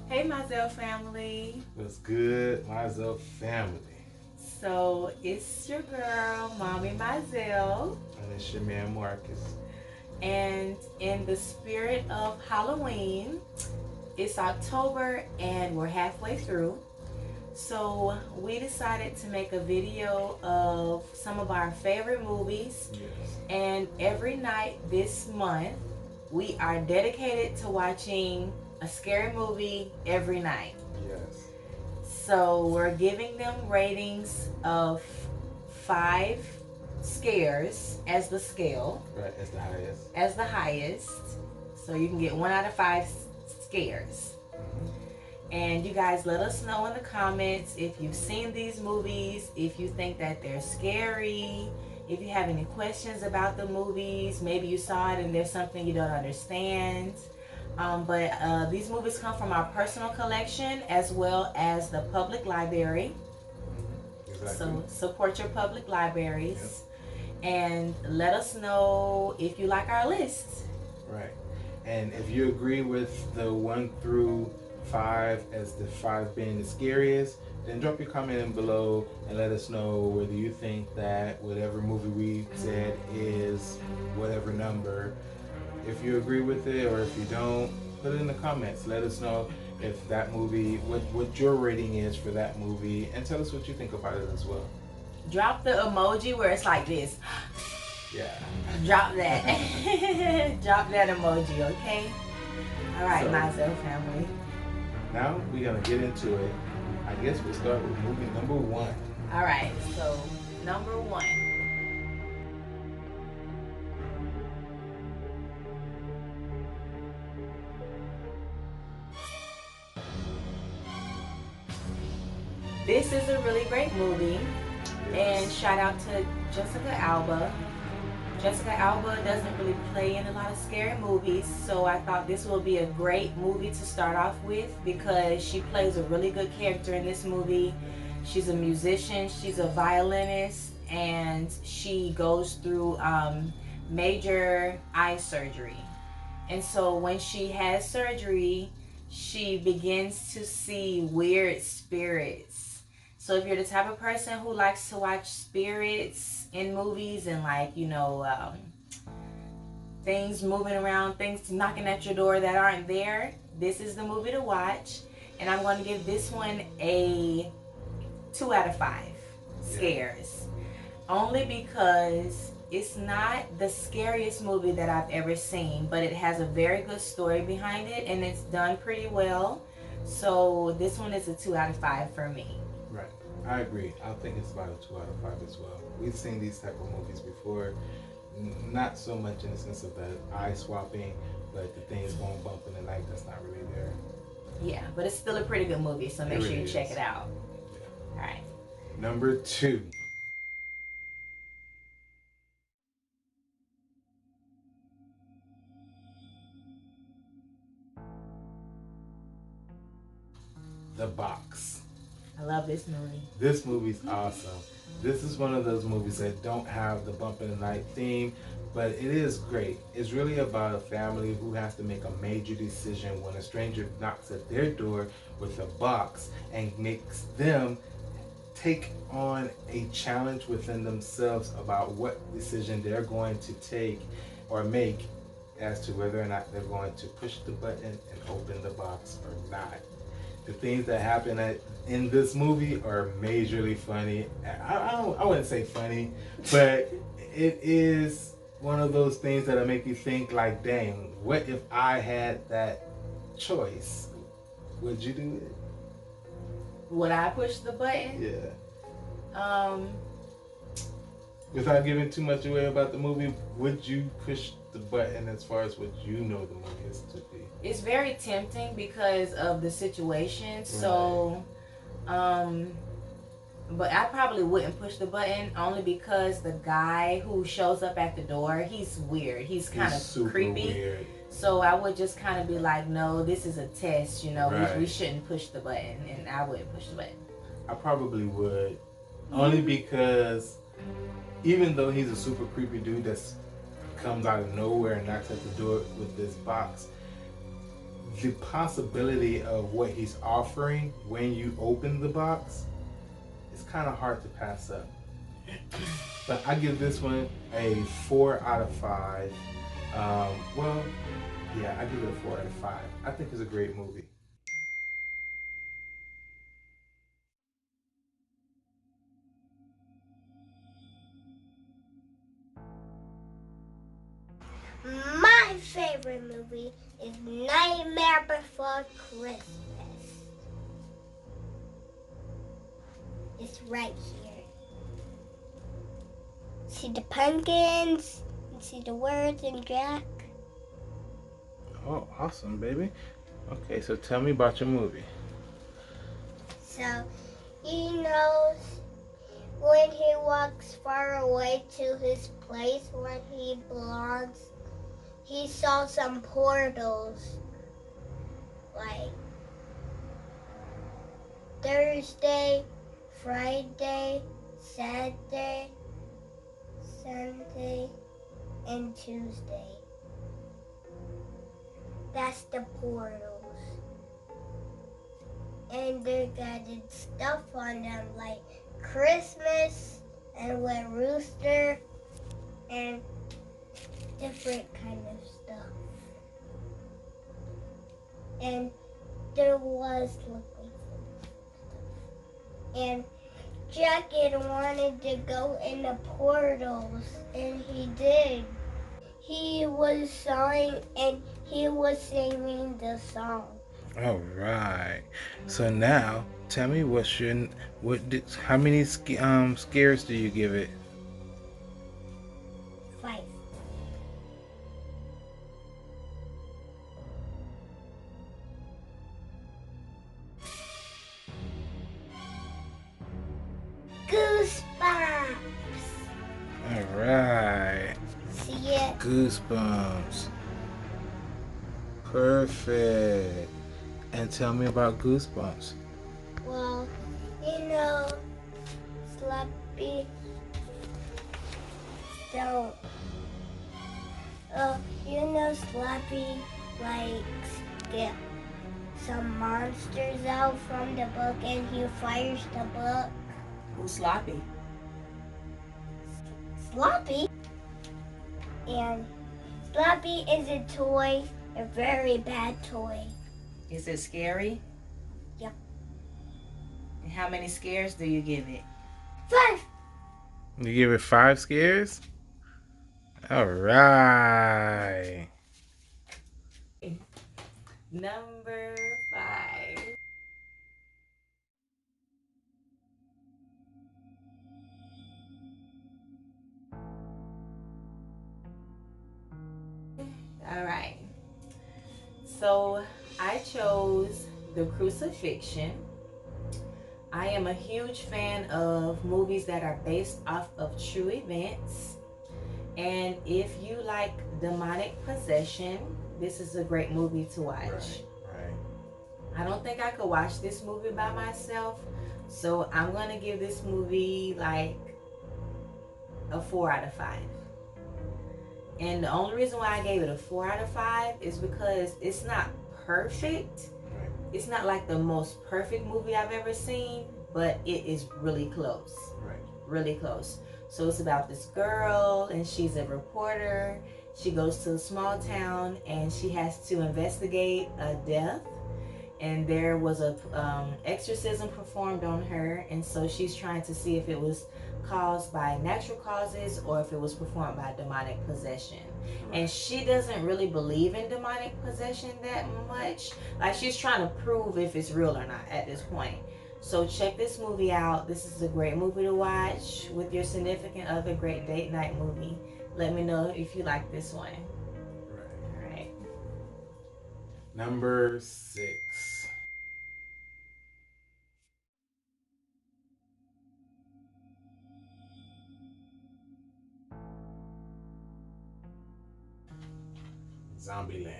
Hey, Mizell family. What's good, Mizell family? So it's your girl, Mommy Mizell. And it's your man Marcus. And in the spirit of Halloween, it's October and we're halfway through. So we decided to make a video of some of our favorite movies. Yes. And every night this month, we are dedicated to watching a scary movie every night. Yes. So we're giving them ratings of 5 scares as the scale. Right, as the highest. As the highest. So you can get 1 out of 5 scares. And you guys let us know in the comments if you've seen these movies, if you think that they're scary, if you have any questions about the movies, maybe you saw it and there's something you don't understand. But these movies come from our personal collection as well as the public library. Exactly. So support your public libraries. Yep. And let us know if you like our list. Right. And if you agree with the 1 through 5 as the 5 being the scariest, then drop your comment in below and let us know whether you think that whatever movie we said is whatever number. If you agree with it or if you don't, put it in the comments. Let us know if that movie, what your rating is for that movie, and tell us what you think about it as well. Drop the emoji where it's like this. Yeah. Drop that. Drop that emoji, okay? All right, So, Mizell family. Now we're gonna get into it. I guess we'll start with movie number 1. All right, so number 1. This is a really great movie, and shout out to Jessica Alba. Jessica Alba doesn't really play in a lot of scary movies, so I thought this will be a great movie to start off with because she plays a really good character in this movie. She's a musician, she's a violinist, and she goes through major eye surgery. And so when she has surgery, she begins to see weird spirits. So if you're the type of person who likes to watch spirits in movies and things moving around, things knocking at your door that aren't there, this is the movie to watch. And I'm going to give this one a 2 out of 5 scares. Only because it's not the scariest movie that I've ever seen, but it has a very good story behind it and it's done pretty well. So this one is a 2 out of 5 for me. Right. I agree. I think it's about a 2 out of 5 as well. We've seen these type of movies before. Not so much in the sense of the eye swapping, but the things going bump in the night that's not really there. Yeah, but it's still a pretty good movie, so make sure you check it out. Yeah. All right. Number 2. The Box. I love this movie. This movie's awesome. This is one of those movies that don't have the bump in the night theme, but it is great. It's really about a family who has to make a major decision when a stranger knocks at their door with a box and makes them take on a challenge within themselves about what decision they're going to take or make as to whether or not they're going to push the button and open the box or not. The things that happen in this movie are majorly funny. I wouldn't say funny, but it is one of those things that'll make you think like, dang, what if I had that choice? Would you do it? Would I push the button? Yeah. Without giving too much away about the movie, would you push the button as far as what you know the movie is to be? It's very tempting because of the situation. Right. So, but I probably wouldn't push the button only because the guy who shows up at the door, he's weird. He's kind of creepy. Weird. So I would just kind of be like, no, this is a test, right. we shouldn't push the button, and I wouldn't push the button. I probably would, only because even though he's a super creepy dude that's comes out of nowhere and knocks at the door with this box, the possibility of what he's offering when you open the box is kind of hard to pass up. But I give this one a 4 out of 5. Well, yeah, I give it a 4 out of 5. I think it's a great movie. My favorite movie is Nightmare Before Christmas. It's right here. See the pumpkins, and see the words in Jack. Oh, awesome, baby. Okay, so tell me about your movie. So he knows when he walks far away to his place where he belongs, he saw some portals. Like Thursday, Friday, Saturday, Sunday, and Tuesday. That's the portals. And they're got stuff on them like Christmas and Red Rooster and different kind of stuff. And there was looking for stuff. And Jack had wanted to go in the portals, and he did. He was sawing and he was singing the song. All right. So now, tell me how many scares do you give it? 5. Goosebumps. All right. See it? Goosebumps. Perfect. And tell me about Goosebumps. Well, Slappy don't. Slappy likes get some monsters out from the book, and he fires the book. Who's Sloppy? Sloppy. And Sloppy is a toy, a very bad toy. Is it scary? Yep. And how many scares do you give it? 5. You give it 5 scares? All right. Number 5. All right. So I chose the Crucifixion. I am a huge fan of movies that are based off of true events. And if you like demonic possession, this is a great movie to watch. Right. I don't think I could watch this movie by myself. So I'm going to give this movie like a 4 out of 5. And the only reason why I gave it a 4 out of 5 is because it's not perfect. Right. It's not like the most perfect movie I've ever seen, but it is really close. Right. Really close. So it's about this girl, and she's a reporter. She goes to a small town, and she has to investigate a death. And there was a exorcism performed on her, and so she's trying to see if it was caused by natural causes or if it was performed by demonic possession. Right. And she doesn't really believe in demonic possession that much. Like, she's trying to prove if it's real or not at this point. So check this movie out. This is a great movie to watch with your significant other. Great date night movie. Let me know if you like this one. Right. All right. Number 6. Zombieland.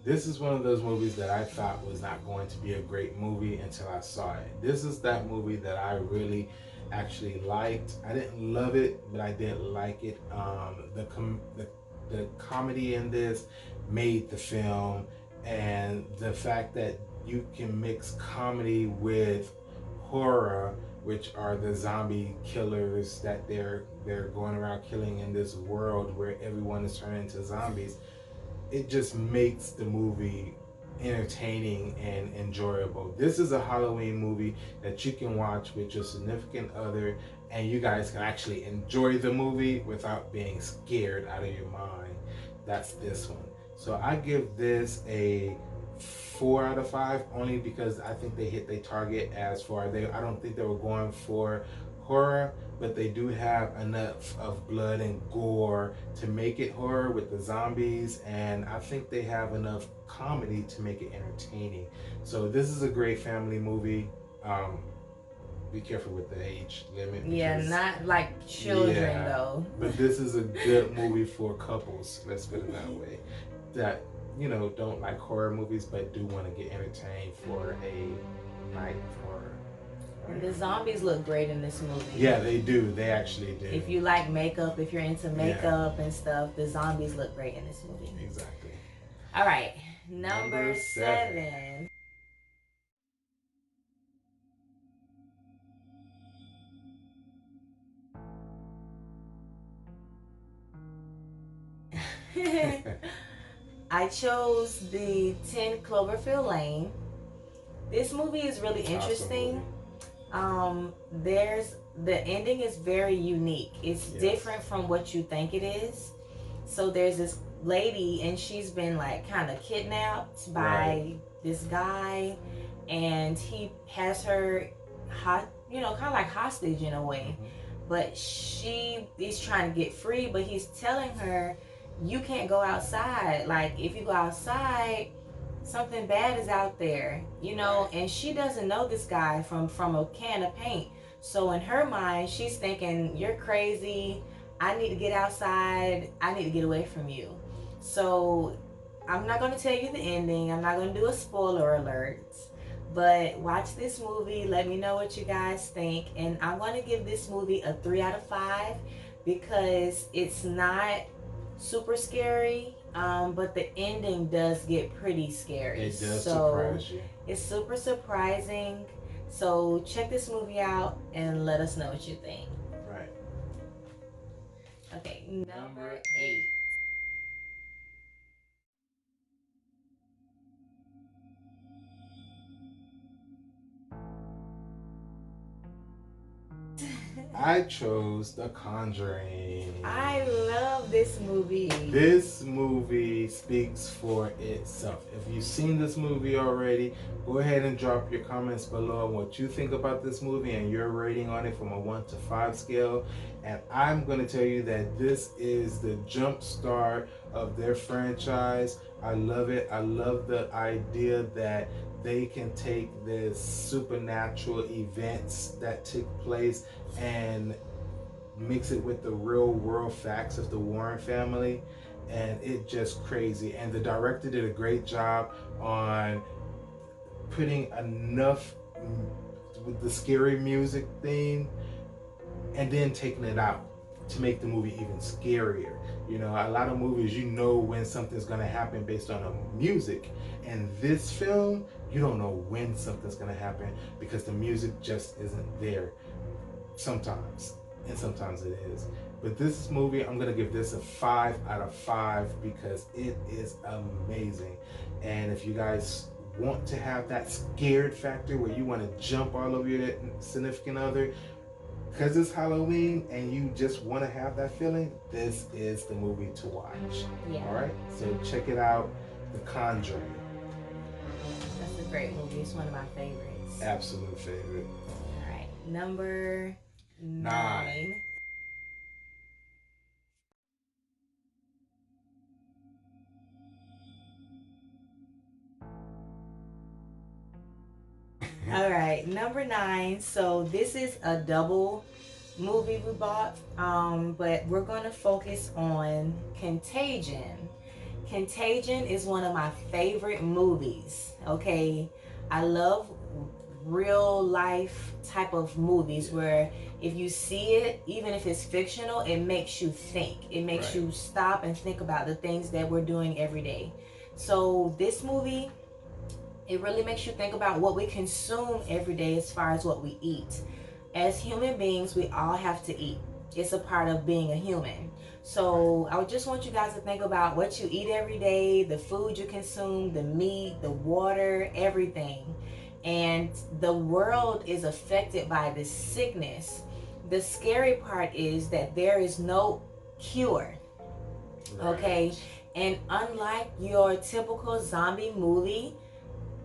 This is one of those movies that I thought was not going to be a great movie until I saw it. This is that movie that I really actually liked. I didn't love it, but I did like it. The comedy in this made the film, And the fact that you can mix comedy with horror, which are the zombie killers that they're going around killing in this world where everyone is turned into zombies, it just makes the movie entertaining and enjoyable. This is a Halloween movie that you can watch with your significant other, and you guys can actually enjoy the movie without being scared out of your mind. That's this one. So I give this a 4 out of 5, only because I think they hit their target. As far I don't think they were going for horror, but they do have enough of blood and gore to make it horror with the zombies, and I think they have enough comedy to make it entertaining. So this is a great family movie. Be careful with the age limit. Yeah, not like children though. But this is a good movie for couples, let's put it that way, that don't like horror movies but do want to get entertained for a night of horror. And the zombies look great in this movie. Yeah, they do. They actually do. If you like makeup, if you're into makeup and stuff, the zombies look great in this movie. Exactly. All right, number 7. I chose the 10 Cloverfield Lane. This movie is really interesting. There's the ending is very unique. It's different from what you think it is. So there's this lady, and she's been like kind of kidnapped by this guy, and he has her kind of like hostage in a way. But she is trying to get free, but he's telling her, you can't go outside. Like, if you go outside, something bad is out there, and she doesn't know this guy from a can of paint. So in her mind, she's thinking, you're crazy. I need to get outside. I need to get away from you. So I'm not going to tell you the ending. I'm not going to do a spoiler alert. But watch this movie. Let me know what you guys think. And I'm going to give this movie a 3 out of 5 because it's not super scary, but the ending does get pretty scary. It does surprise you. It's super surprising. So check this movie out and let us know what you think. Right. Okay, number 8. I chose The Conjuring. I love this movie. This movie speaks for itself. If you've seen this movie already, go ahead and drop your comments below on what you think about this movie and your rating on it from a 1 to 5 scale. And I'm going to tell you that this is the jump start of their franchise. I love it. I love the idea that they can take this supernatural events that took place and mix it with the real world facts of the Warren family, and it's just crazy. And the director did a great job on putting enough with the scary music theme and then taking it out to make the movie even scarier. A lot of movies, when something's going to happen based on the music. And this film, you don't know when something's going to happen because the music just isn't there sometimes. And sometimes it is. But this movie, I'm going to give this a 5 out of 5 because it is amazing. And if you guys want to have that scared factor where you want to jump all over your significant other, because it's Halloween and you just want to have that feeling, this is the movie to watch. Yeah. All right? So check it out, The Conjuring. That's a great movie. It's one of my favorites. Absolute favorite. All right. Number 9. All right, number 9. So this is a double movie we bought, but we're going to focus on Contagion. Contagion is one of my favorite movies. Okay, I love real life type of movies where if you see it, even if it's fictional, it makes you think. It makes you stop and think about the things that we're doing every day. So this movie, it really makes you think about what we consume every day as far as what we eat. As human beings, we all have to eat. It's a part of being a human. So I would just want you guys to think about what you eat every day, the food you consume, the meat, the water, everything. And the world is affected by this sickness. The scary part is that there is no cure. Okay? And unlike your typical zombie movie,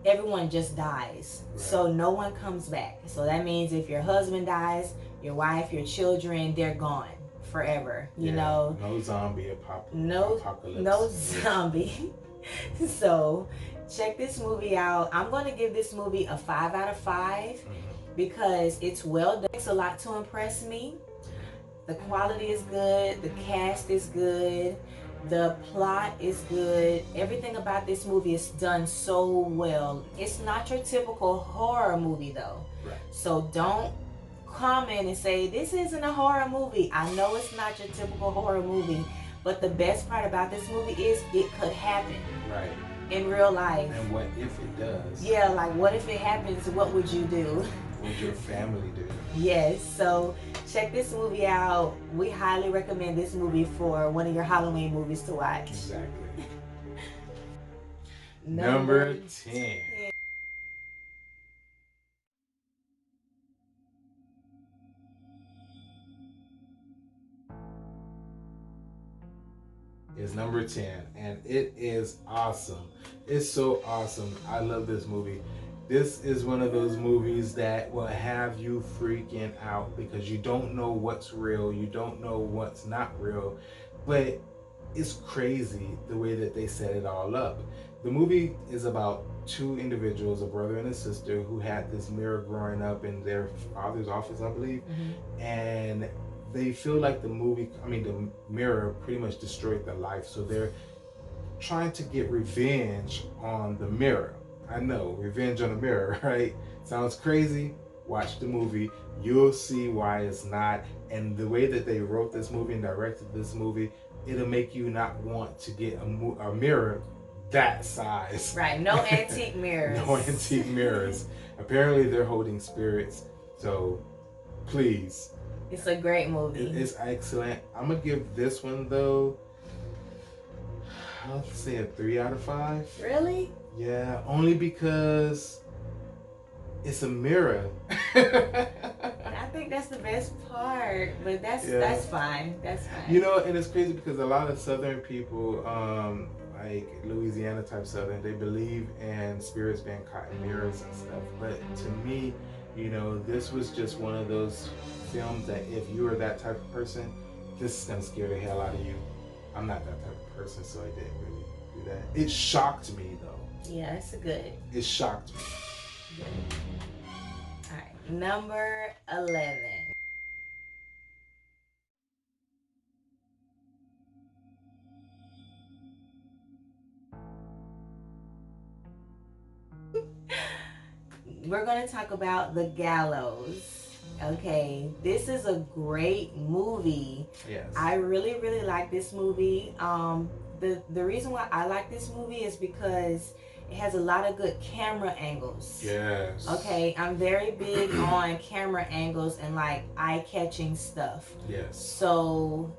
everyone just dies. Right. So no one comes back. So that means if your husband dies, your wife, your children, they're gone forever. You know? No zombie apocalypse. No zombie. So check this movie out. I'm going to give this movie a 5 out of 5 because it's well done. It takes a lot to impress me. The quality is good. The cast is good. The plot is good. Everything about this movie is done so well. It's not your typical horror movie though. Right. So don't comment and say, this isn't a horror movie. I know it's not your typical horror movie, but the best part about this movie is it could happen. Right. In real life. And what if it does? Yeah, like what if it happens? What would you do? What would your family do? Yes, so check this movie out. We highly recommend this movie for one of your Halloween movies to watch. Exactly. Number 10. Is number 10, and it is awesome. It's so awesome. I love this movie. This is one of those movies that will have you freaking out because you don't know what's real, you don't know what's not real, but it's crazy the way that they set it all up. The movie is about two individuals, a brother and a sister, who had this mirror growing up in their father's office, I believe, and they feel like the mirror pretty much destroyed their life, so they're trying to get revenge on the mirror. I know, revenge on the mirror, right? Sounds crazy. Watch the movie. You'll see why it's not. And the way that they wrote this movie and directed this movie, it'll make you not want to get a mirror that size. Right, no antique mirrors. No antique mirrors. Apparently they're holding spirits, so please. It's a great movie. It's excellent. I'm going to give this one, though, I'll say a 3 out of 5. Really? Yeah, only because it's a mirror. I think that's the best part, but that's fine. That's fine. You know, and it's crazy because a lot of Southern people, like Louisiana type Southern, they believe in spirits being caught in mirrors and stuff. But to me, you know, this was just one of those films that if you are that type of person, this is gonna scare the hell out of you. I'm not that type of person, so I didn't really do that. It shocked me though. Yeah, it's good. It shocked me. Good. All right, number 11. We're going to talk about The Gallows. Okay, this is a great movie. Yes. I really, really like this movie. The reason why I like this movie is because it has a lot of good camera angles. Yes. Okay, I'm very big on camera angles and like eye-catching stuff. Yes. So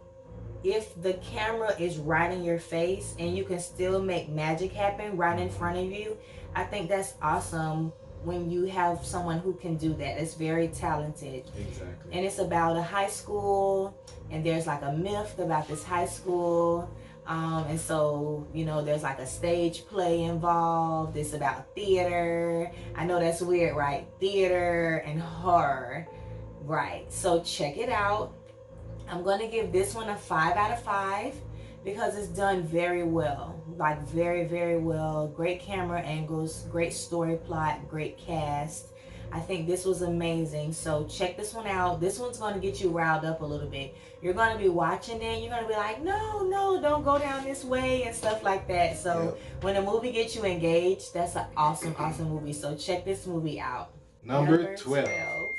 if the camera is right in your face and you can still make magic happen right in front of you, I think that's awesome when you have someone who can do that. It's very talented. Exactly. And it's about a high school, and there's like a myth about this high school. And so, you know, there's like a stage play involved. It's about theater. I know that's weird, right? Theater and horror. Right. So check it out. I'm going to give this one a 5 out of 5 because it's done very well. Like very, very well. Great camera angles, great story plot, great cast. I think this was amazing. So check this one out. This one's going to get you riled up a little bit. You're going to be watching it. You're going to be like, no, don't go down this way and stuff like that. So when a movie gets you engaged, that's an awesome, awesome movie. So check this movie out. Number 12.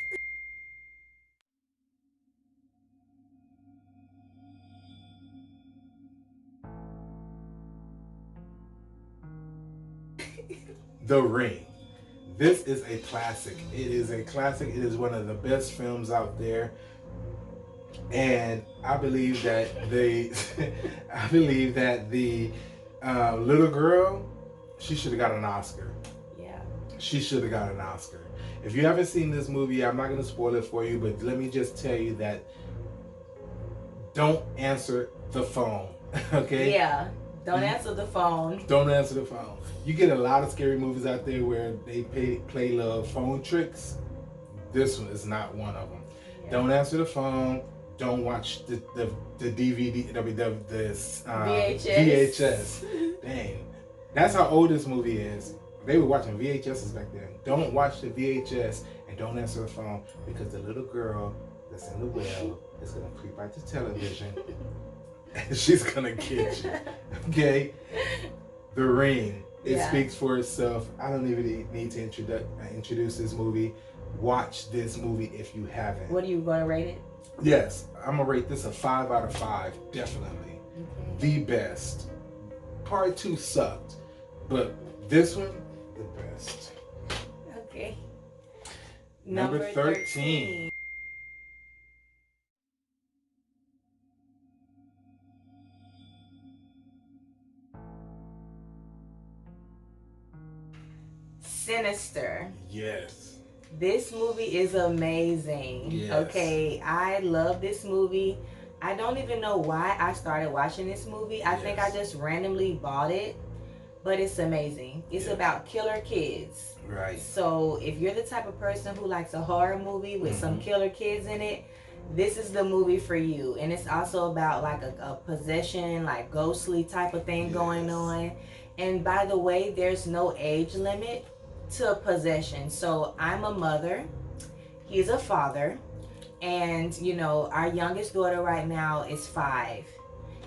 The Ring. This is a classic. It is a classic. It is one of the best films out there. And I believe that I believe that the little girl, she should have got an Oscar. Yeah. She should have got an Oscar. If you haven't seen this movie, I'm not going to spoil it for you, but let me just tell you that don't answer the phone, okay? Yeah. Don't answer the phone. Don't answer the phone. You get a lot of scary movies out there where they play little phone tricks. This one is not one of them. Yeah. Don't answer the phone. Don't watch the DVD, the VHS. Dang. That's how old this movie is. They were watching VHSs back then. Don't watch the VHS and don't answer the phone because the little girl that's in the well is going to creep out the television and she's going to get you. Okay? The Ring. It speaks for itself. I don't even need to introduce this movie. Watch this movie if you haven't. What are you going to rate it? Yes, I'm going to rate this a 5 out of 5. Definitely. Okay. The best. Part 2 sucked. But this one, the best. Okay. Number 13. Sinister. Yes. This movie is amazing. Yes. Okay, I love this movie. I don't even know why I started watching this movie. I think I just randomly bought it, but it's amazing. It's about killer kids. Right. So if you're the type of person who likes a horror movie with some killer kids in it, this is the movie for you. And it's also about like a possession, like ghostly type of thing going on. And by the way, there's no age limit to possession. So I'm a mother, he's a father, and you know, our youngest daughter right now is 5,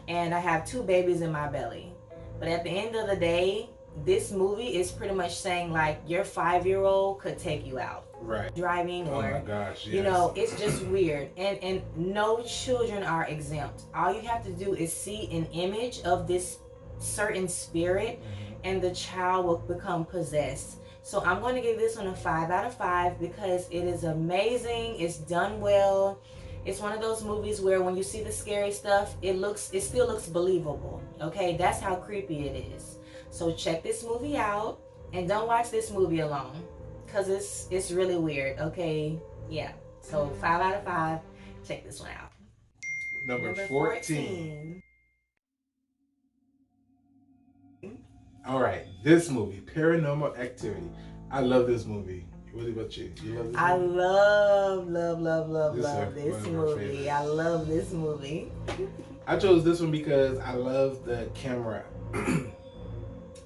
and I have 2 babies in my belly. But at the end of the day, this movie is pretty much saying like your 5-year-old could take you out. Right. Driving or, oh my gosh, yes. You know, it's just weird. And no children are exempt. All you have to do is see an image of this certain spirit and the child will become possessed. So I'm going to give this one a 5 out of 5 because it is amazing. It's done well. It's one of those movies where when you see the scary stuff, it still looks believable. Okay, that's how creepy it is. So check this movie out and don't watch this movie alone because it's really weird. Okay, yeah. So 5 out of 5. Check this one out. Number 14. All right, this movie, Paranormal Activity. I love this movie. What about you? You love this movie? I love this movie. I love this movie. I chose this one because I love the camera.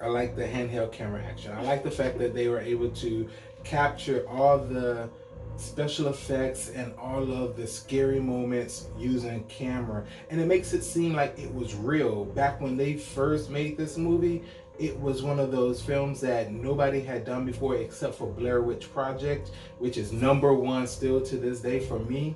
I like the handheld camera action. I like the fact that they were able to capture all the special effects and all of the scary moments using camera. And it makes it seem like it was real. Back when they first made this movie, it was one of those films that nobody had done before except for Blair Witch Project, which is #1 still to this day for me.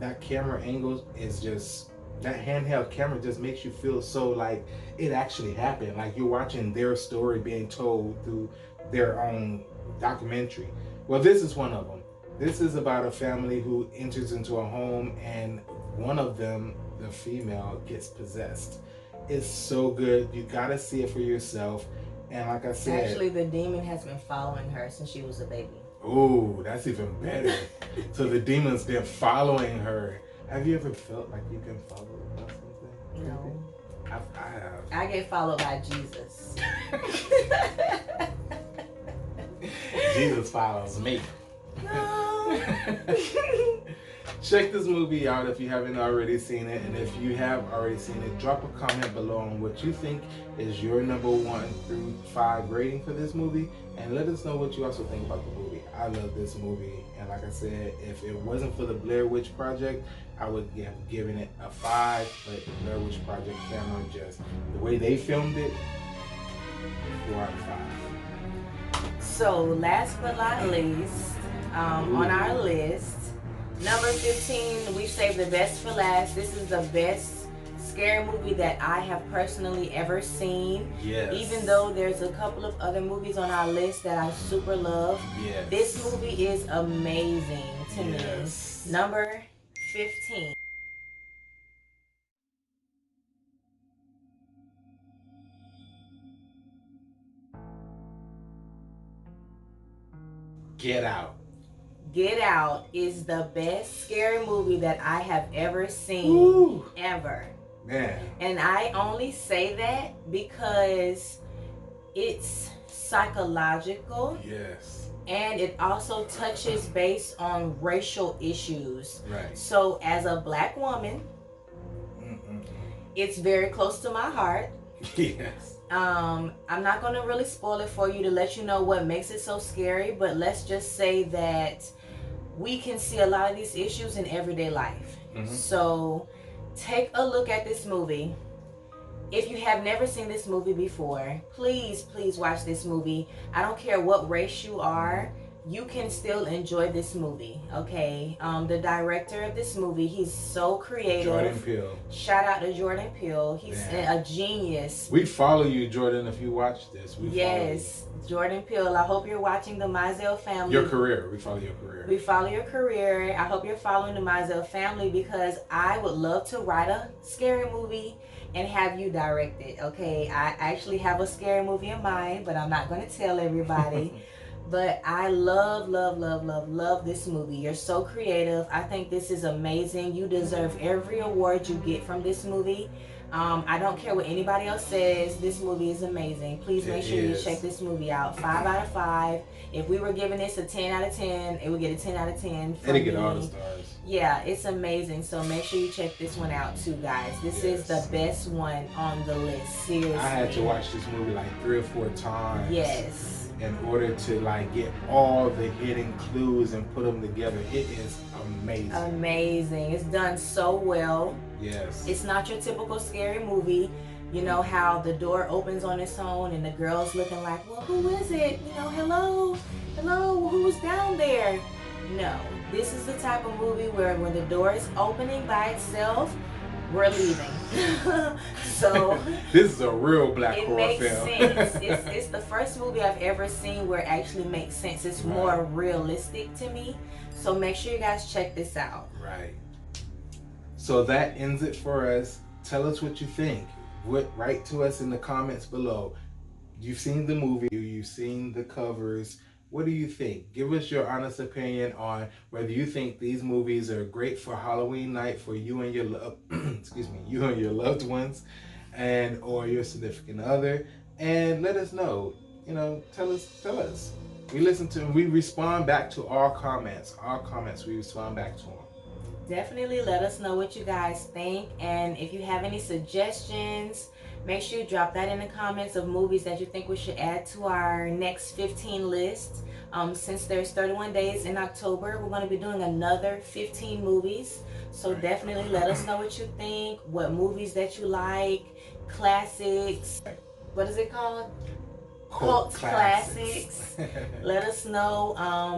That camera angle is just, that handheld camera just makes you feel so like it actually happened. Like you're watching their story being told through their own documentary. Well, this is one of them. This is about a family who enters into a home and one of them, the female, gets possessed. It's so good. You gotta see it for yourself. And like I said, actually the demon has been following her since she was a baby. Oh, that's even better. So the demon's been following her. Have you ever felt like you've been followed by something? No. I have. I get followed by Jesus. Jesus follows me. No. Check this movie out if you haven't already seen it, and if you have already seen it, drop a comment below on what you think is your #1 through 5 rating for this movie, and let us know what you also think about the movie. I love this movie, and like I said, if it wasn't for the Blair Witch Project, I would have given it a 5, but the Blair Witch Project family, just the way they filmed it, 4 out of 5. So last but not least, on our list, number 15, we saved the best for last. This is the best scary movie that I have personally ever seen. Yes. Even though there's a couple of other movies on our list that I super love. Yes. This movie is amazing to me. Number 15. Get Out. Get Out is the best scary movie that I have ever seen. Woo. Ever. Man. And I only say that because it's psychological. Yes. And it also touches base on racial issues. Right. So as a black woman, it's very close to my heart. Yes. I'm not going to really spoil it for you to let you know what makes it so scary, but let's just say that we can see a lot of these issues in everyday life. So take a look at this movie. If you have never seen this movie before, please watch this movie. I don't care what race you are, you can still enjoy this movie, okay? The director of this movie, he's so creative. Jordan Peele. Shout out to Jordan Peele. He's a genius. We follow you, Jordan, if you watch this. Yes, Jordan Peele. I hope you're watching the Mizell family. Your career. We follow your career. We follow your career. I hope you're following the Mizell family because I would love to write a scary movie and have you direct it, okay? I actually have a scary movie in mind, but I'm not going to tell everybody. But I love this movie. You're so creative. I think this is amazing. You deserve every award you get from this movie. I don't care what anybody else says. This movie is amazing. Please make sure you check this movie out. 5 out of 5. If we were giving this a 10 out of 10, it would get a 10 out of 10. It'll get all the stars. Yeah, it's amazing. So make sure you check this one out too, guys. This is the best one on the list. Seriously. I had to watch this movie like 3 or 4 times. Yes. In order to like get all the hidden clues and put them together. It is amazing. Amazing. It's done so well. Yes. It's not your typical scary movie. You know how the door opens on its own and the girl's looking like, well, who is it? You know, hello, who's down there? No. This is the type of movie where when the door is opening by itself, we're leaving. So this is a real black it horror makes film. sense. It's the first movie I've ever seen where it actually makes sense. It's more realistic to me. So make sure you guys check this out. Right. So that ends it for us. Tell us what you think. Write to us in the comments below. You've seen the movie. You've seen the covers. What do you think? Give us your honest opinion on whether you think these movies are great for Halloween night for you and your you and your loved ones, and or your significant other. And let us know. You know, tell us. We listen to and we respond back to all comments. All comments we respond back to them. Definitely let us know what you guys think, and if you have any suggestions, make sure you drop that in the comments of movies that you think we should add to our next 15 list. Since there's 31 days in October, we're going to be doing another 15 movies. So definitely let us know what you think, what movies that you like, classics. What is it called? Cult classics. Let us know.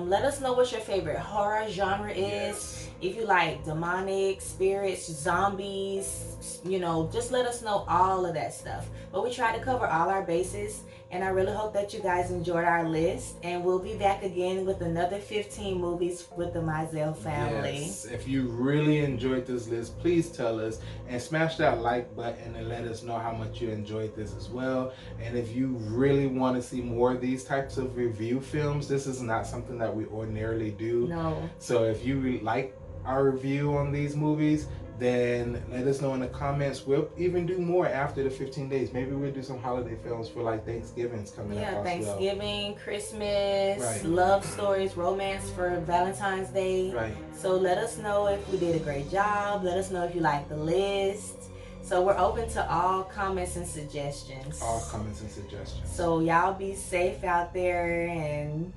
Let us know what your favorite horror genre is. Yes. If you like demonic, spirits, zombies, you know, just let us know all of that stuff. But we try to cover all our bases, and I really hope that you guys enjoyed our list. And we'll be back again with another 15 movies with the Mizell family. Yes. If you really enjoyed this list, please tell us and smash that like button and let us know how much you enjoyed this as well. And if you really want to see more of these types of review films, this is not something that we ordinarily do. No. So if you like our review on these movies, then let us know in the comments. We'll even do more after the 15 days. Maybe we'll do some holiday films for like Thanksgiving's coming up. Yeah, Thanksgiving, well. Christmas, love stories, romance for Valentine's Day. Right. So let us know if we did a great job. Let us know if you like the list. So we're open to all comments and suggestions. All comments and suggestions. So y'all be safe out there and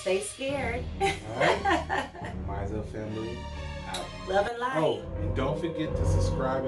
stay scared. All right. Mizell family out. Love and light. Oh, and don't forget to subscribe.